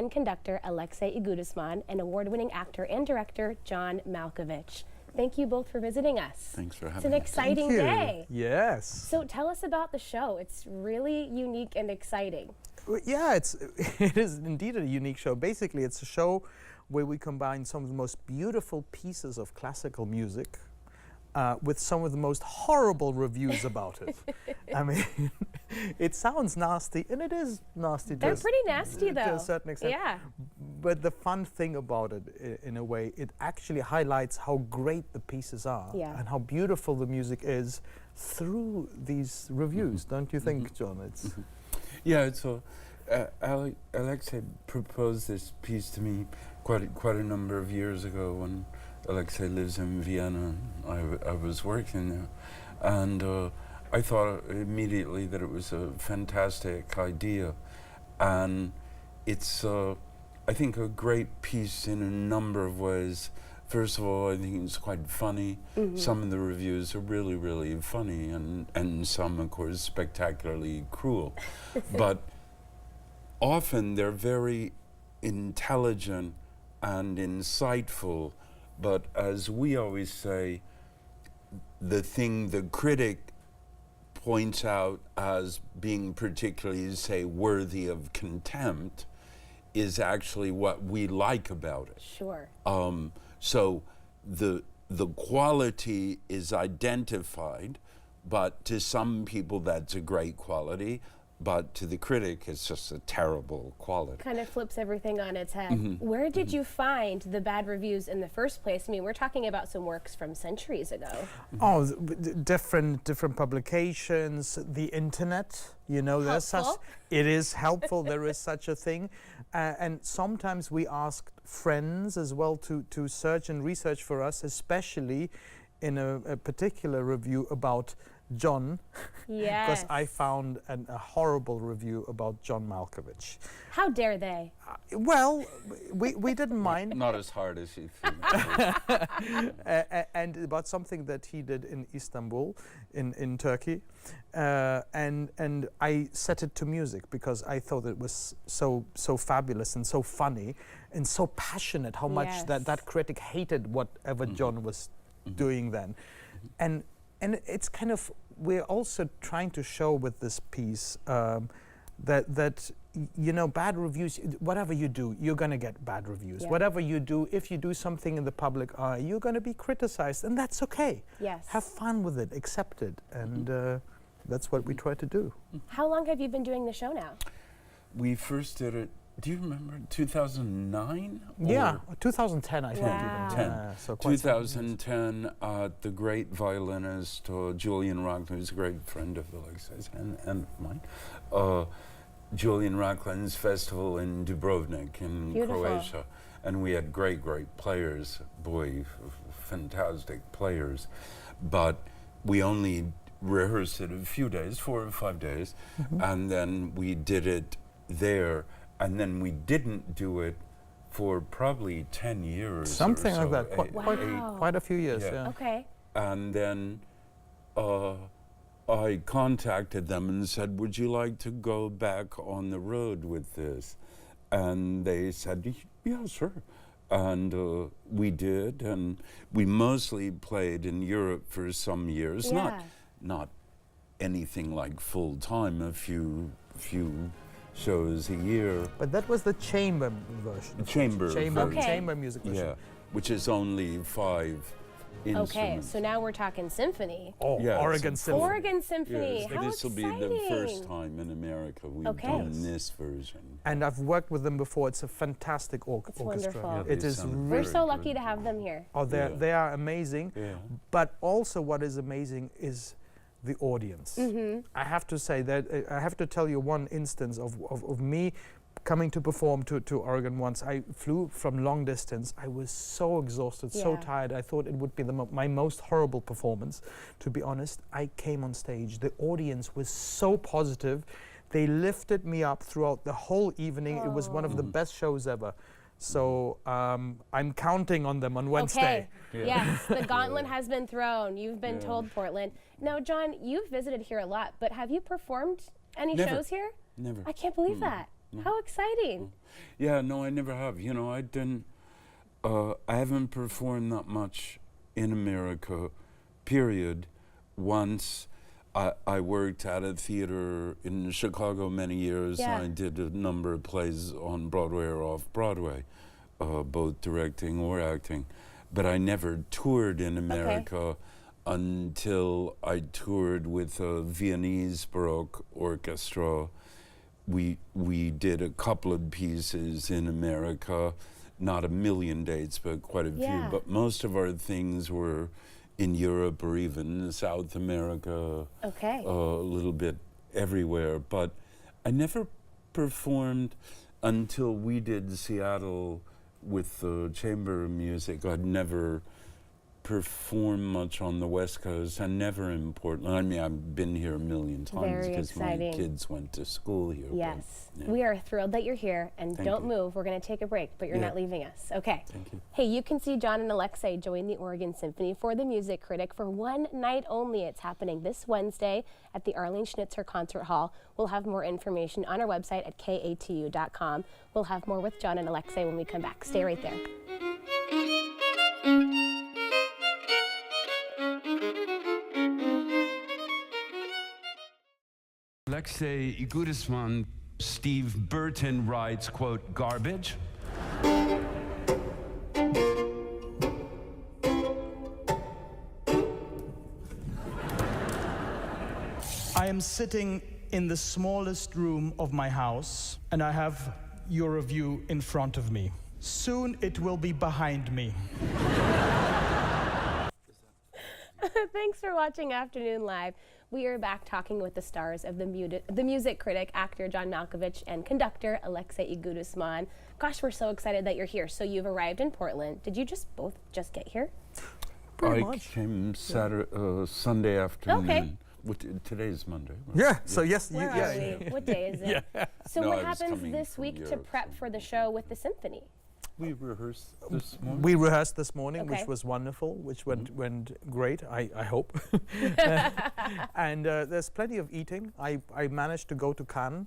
and conductor Aleksey Igudesman and award-winning actor and director John Malkovich. Thank you both for visiting us. Thanks for having It's an me. exciting day. Yes. So tell us about the show. It's really unique and exciting. Yeah, it is indeed a unique show. Basically, it's a show where we combine some of the most beautiful pieces of classical music with some of the most horrible reviews about it. I mean, it sounds nasty, and it is nasty. They're pretty nasty, though. To a certain extent. Yeah. But the fun thing about it, in a way, it actually highlights how great the pieces are and how beautiful the music is through these reviews. Don't you think, John? It's Yeah, so Aleksey proposed this piece to me quite a number of years ago when Aleksey lives in Vienna. I was working there, and I thought immediately that it was a fantastic idea, and it's I think a great piece in a number of ways. First of all, I think it's quite funny. Some of the reviews are really, really funny, and some, of course, spectacularly cruel. But often they're very intelligent and insightful. But as we always say, the thing the critic points out as being particularly, say, worthy of contempt is actually what we like about it. Sure. So the quality is identified, but to some people that's a great quality, but to the critic it's just a terrible quality. Kind of flips everything on its head. Where did you find the bad reviews in the first place? I mean, we're talking about some works from centuries ago. Oh, different publications, the internet. You know, there's such. It is helpful. There is such a thing, and sometimes we ask friends as well to search and research for us, especially in a particular review about John. Yes. Because I found a horrible review about John Malkovich. How dare they? Well, we didn't mind. Not as hard as you think. And about something that he did in Istanbul, in Turkey, and I set it to music because I thought it was so fabulous and so funny and so passionate. How much that critic hated whatever John was doing then, and it's kind of, we're also trying to show with this piece that you know, bad reviews, whatever you do, you're going to get bad reviews. Whatever you do, if you do something in the public eye, you're going to be criticized, and that's okay. Yes. Have fun with it, accept it, and that's what we try to do. How long have you been doing the show now? We first did it, do you remember, 2009? Yeah, 2010 I think. Wow. So quite 2010, the great violinist Julian Rachlin, who's a great friend of Aleksey's and mine, Julian Racklin's festival in Dubrovnik in Croatia. And we had great players, fantastic players. But we only rehearsed it a few days, 4 or 5 days, and then we did it there. And then we didn't do it for probably 10 years. Something or so, like that, quite a few years. Yeah. Okay. And then I contacted them and said, would you like to go back on the road with this? And they said, yeah, sure. And we did, and we mostly played in Europe for some years. Not anything like full time, a few shows a year. But that was the chamber version. Chamber music version. Yeah, which is only 5 instruments. Okay, so now we're talking symphony. Oh, yeah, Oregon Symphony. Oregon Symphony. Yes, How this will be exciting. the first time in America we've done this version. And I've worked with them before. It's a fantastic orchestra. Wonderful. It is We're so lucky to have them here. Oh, they are amazing. Yeah. But also what is amazing is the audience. I have to say that, I have to tell you one instance of me coming to perform to Oregon once. I flew from long distance. I was so exhausted, so tired. I thought it would be my most horrible performance, to be honest. I came on stage. The audience was so positive. They lifted me up throughout the whole evening. It was one of the best shows ever. So I'm counting on them on Wednesday. Okay. Yes, the gauntlet has been thrown. You've been told, Portland. Now, John, you've visited here a lot, but have you performed any shows here? Never. I can't believe that. No. How exciting. Yeah, no, I never have. You know, I haven't performed that much in America, period. Once I worked at a theater in Chicago many years. Yeah. I did a number of plays on Broadway or off Broadway, both directing or acting. But I never toured in America until I toured with a Viennese Baroque Orchestra. We did a couple of pieces in America, not a million dates, but quite a few. But most of our things were in Europe or even South America, a little bit everywhere. But I never performed until we did Seattle with the chamber music. I'd never performed much on the West Coast and never in Portland. I mean, I've been here a million times because my kids went to school here. Yes. But, yeah. We are thrilled that you're here, and Thank don't you. move. We're going to take a break, but you're not leaving us. Okay. Thank you. Hey, you can see John and Aleksey join the Oregon Symphony for the Music Critic for one night only. It's happening this Wednesday at the Arlene Schnitzer Concert Hall. We'll have more information on our website at katu.com. We'll have more with John and Aleksey when we come back. Stay right there. Aleksey Igudesman, Steve Burton writes, quote, garbage. I am sitting in the smallest room of my house, and I have your review in front of me. Soon it will be behind me. Thanks for watching Afternoon Live. We are back talking with the stars of the Music Critic, actor John Malkovich, and conductor Aleksey Igudesman. Gosh, we're so excited that you're here. So you've arrived in Portland. Did you both just get here? Pretty I much. came Sunday afternoon. Okay. Today's Monday. Right? Yeah, so yes, Where are we? What day is it? So No, what I was happens coming this from week to Europe, prep for the show with the symphony? We rehearsed this morning. we rehearsed this morning, Okay. which was wonderful, which went great, I hope. And there's plenty of eating. I managed to go to Cannes.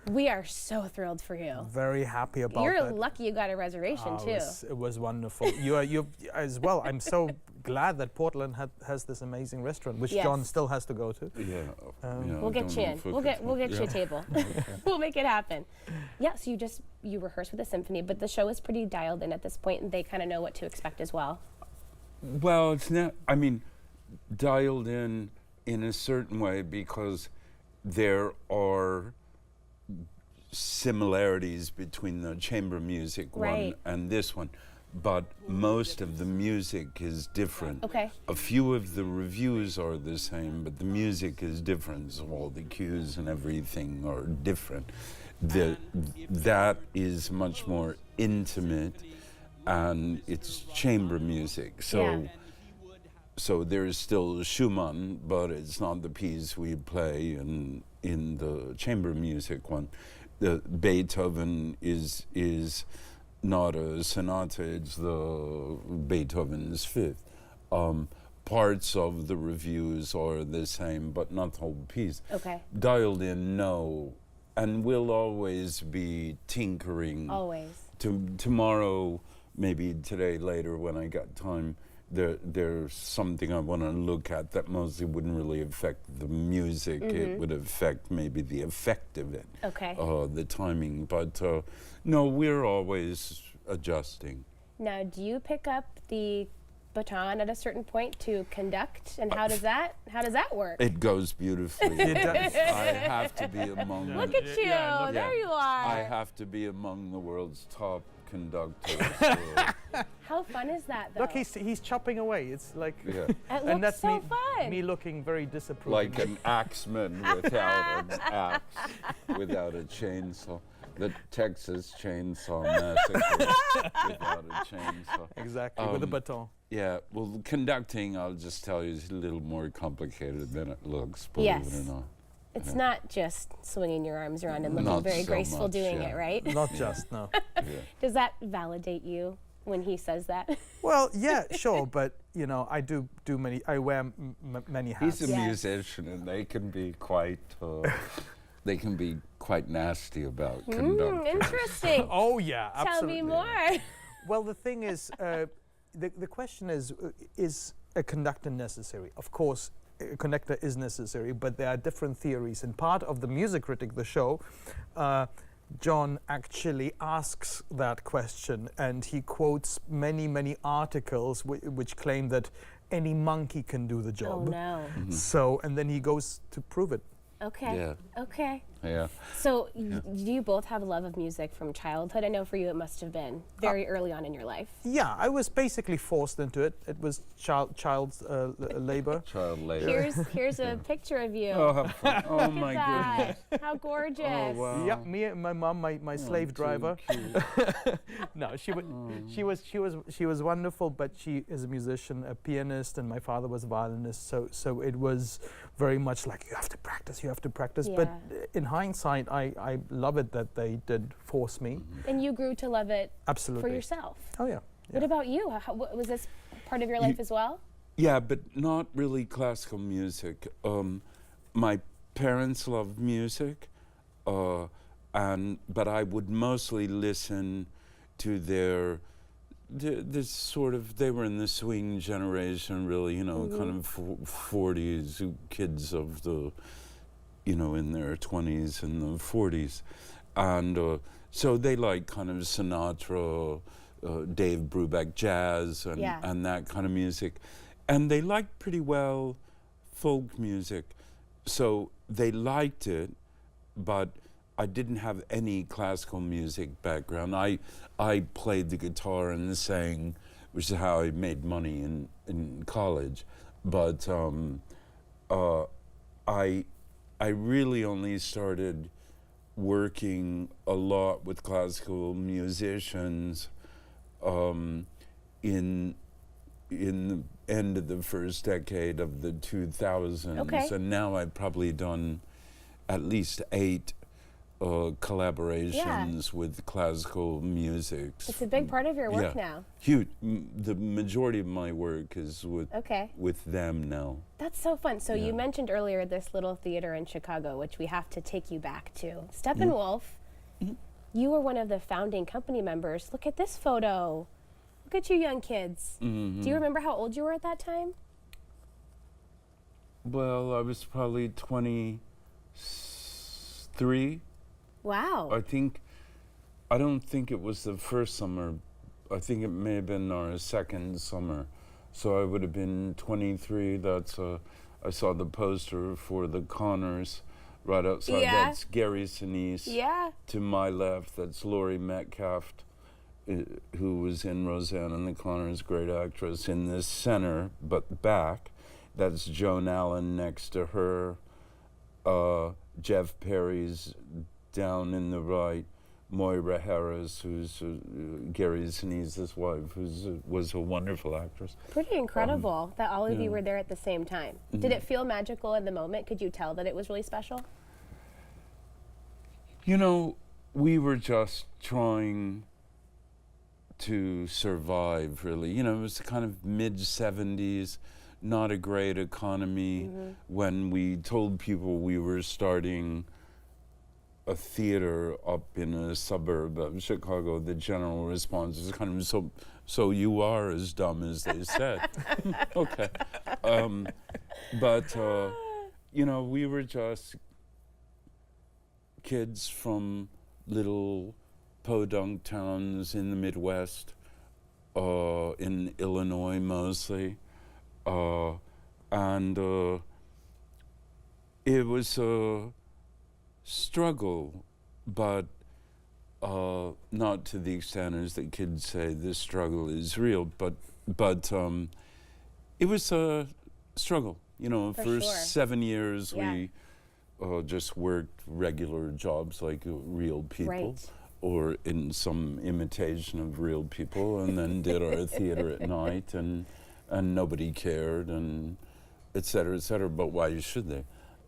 We are so thrilled for you. Very happy about You're that. lucky you got a reservation too. It was wonderful. You as well. I'm so glad that Portland has this amazing restaurant, which Yes. John still has to go to. Yeah. We'll get you in. We'll get you a table. We'll make it happen. Yeah, so you rehearse with the symphony, but the show is pretty dialed in at this point, and they kind of know what to expect as well. Well, it's not, I mean, dialed in a certain way because there are similarities between the chamber music Right. one and this one, but most of the music is different. Okay. A few of the reviews are the same, but the music is different. So all the cues and everything are different. That is much more intimate, and it's chamber music. So. Yeah. So there is still Schumann, but it's not the piece we play in the chamber music one. The Beethoven is not a sonata; it's the Beethoven's Fifth. Parts of the reviews are the same, but not the whole piece. Okay. Dialed in, no, and we'll always be tinkering. Always. Tomorrow, maybe today, later when I got time. There's something I want to look at that mostly wouldn't really affect the music. It would affect maybe the effect of it, Okay. the timing. But no, we're always adjusting. Now, do you pick up the baton at a certain point to conduct, and how does that work? It goes beautifully. It does. I have to be among. Look at you! Yeah, There you are. I have to be among the world's top conductors. How fun is that, though? Look, he's chopping away. It's like, Yeah. It and looks that's so me, fun. me looking very disapproving. Like an axeman without an axe, without a chainsaw. The Texas Chainsaw Massacre without a chainsaw. Exactly, with a baton. Yeah, well, conducting, I'll just tell you, is a little more complicated than it looks, believe Yes. it or not. It's not just swinging your arms around and looking Not very so graceful much, doing yeah. it, right? Not just, no. Yeah. Does that validate you when he says that? Well, yeah, sure, but you know, I wear many hats. He's a Yes. musician, and they can be quite they can be quite nasty about conductors. Interesting. Oh yeah, Tell absolutely. me more. Well, the thing is, the question is a conductor necessary? Of course, a conductor is necessary, but there are different theories. And part of the Music Critic, the show, John actually asks that question, and he quotes many articles which claim that any monkey can do the job. Oh no. So, and then he goes to prove it. Okay. Yeah. Okay. Yeah. So do you both have a love of music from childhood? I know for you it must have been very early on in your life. Yeah, I was basically forced into it. It was child's labor. Child labor. Here's a picture of you. Oh, how fun. Oh Look my at goodness. that. How gorgeous. Oh, wow. Yeah, me and my mom, my slave too driver. cute. No, she was wonderful, but she is a musician, a pianist, and my father was a violinist. So it was very much like you have to practice. But in hindsight, I love it that they did force me. And you grew to love it Absolutely. for yourself. Oh yeah. What about you? Was this part of your life as well? Yeah, but not really classical music. My parents loved music, but I would mostly listen to this sort of, they were in the swing generation, really, kind of 40s kids of the, in their 20s and the 40s. And so they like kind of Sinatra, Dave Brubeck jazz and that kind of music. And they liked pretty well folk music. So they liked it, but I didn't have any classical music background. I played the guitar and sang, which is how I made money in college. But I really only started working a lot with classical musicians in the end of the first decade of the 2000s. Okay. And now I've probably done at least 8 collaborations with classical music. It's a big part of your work now. Huge. The majority of my work is with them now. That's so fun. So you mentioned earlier this little theater in Chicago, which we have to take you back to. Steppenwolf, you were one of the founding company members. Look at this photo. Look at you young kids. Do you remember how old you were at that time? Well, I was probably 23. Wow. I don't think it was the first summer. I think it may have been our second summer. So I would have been 23. I saw the poster for the Connors right outside. Yeah. That's Gary Sinise. Yeah. To my left, that's Laurie Metcalf, who was in Roseanne and the Connors, great actress. In the center, but back, that's Joan Allen next to her. Jeff Perry's down in the right, Moira Harris, who's Gary Sinise's wife, was a wonderful actress. Pretty incredible that all of you were there at the same time. Did it feel magical in the moment? Could you tell that it was really special? We were just trying to survive, really. It was kind of mid-70s, not a great economy. When we told people we were starting a theater up in a suburb of Chicago, the general response is kind of, so you are as dumb as they said. Okay. But we were just kids from little podunk towns in the Midwest, in Illinois mostly. And it was a struggle, but not to the extent as the kids say the struggle is real, but it was a struggle. For sure. 7 years we just worked regular jobs like real people. Right. Or in some imitation of real people, and then did our theater at night, and nobody cared, and et cetera, but why should they?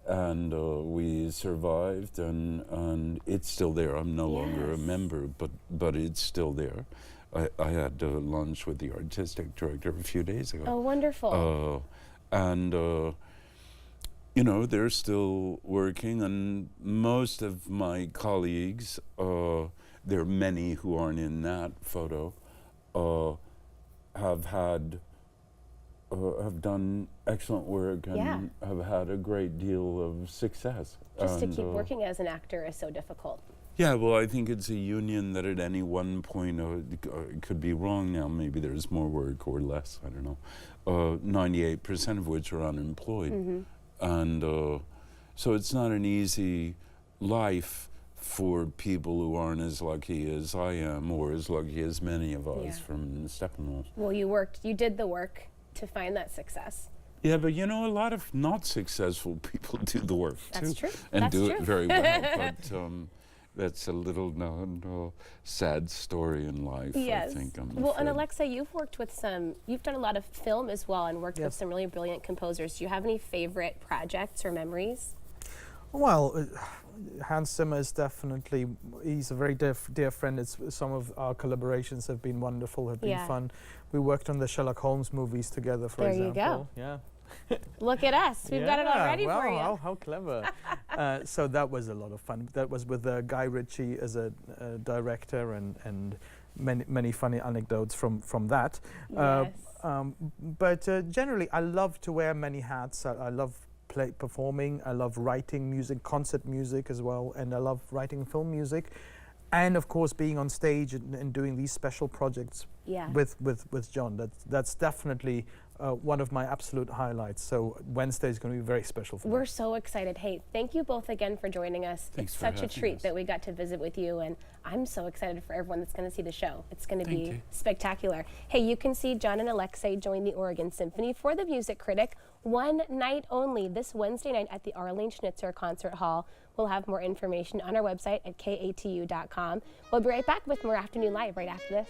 And we survived, and it's still there. I'm no longer a member, but it's still there. I had lunch with the artistic director a few days ago. Oh, wonderful. And you know, they're still working, and most of my colleagues, there are many who aren't in that photo, have done excellent work and have had a great deal of success. Just to keep working as an actor is so difficult. Yeah, well, I think it's a union that at any one point, it could be wrong now, maybe there's more work or less, I don't know, 98% of which are unemployed. And so it's not an easy life for people who aren't as lucky as I am, or as lucky as many of us from Steppenwolf. Well, you did the work to find that success. Yeah, but you know, a lot of not successful people do the work too. That's true. And That's do true. it very well. But that's a little known sad story in life, I think. Well, and Aleksey, you've done a lot of film as well and worked with some really brilliant composers. Do you have any favorite projects or memories? Well, Hans Zimmer is definitely, he's a very dear friend. Some of our collaborations have been wonderful, have been fun. We worked on the Sherlock Holmes movies together, for example. There you go. Yeah. Look at us. We've got it all ready for you. How clever. So that was a lot of fun. That was with Guy Ritchie as a director, and many funny anecdotes from that. Yes. But generally, I love to wear many hats. I love performing. I love writing music, concert music as well, and I love writing film music. And of course, being on stage and doing these special projects with John. That's definitely one of my absolute highlights. So Wednesday is going to be very special for me. We're so excited. Hey, thank you both again for joining us. Thanks it's for such a treat us. that we got to visit with you, and I'm so excited for everyone that's going to see the show. It's going to be spectacular. Hey, you can see John and Aleksey join the Oregon Symphony for the Music Critic one night only this Wednesday night at the Arlene Schnitzer Concert Hall. We'll have more information on our website at katu.com. We'll be right back with more Afternoon Live right after this.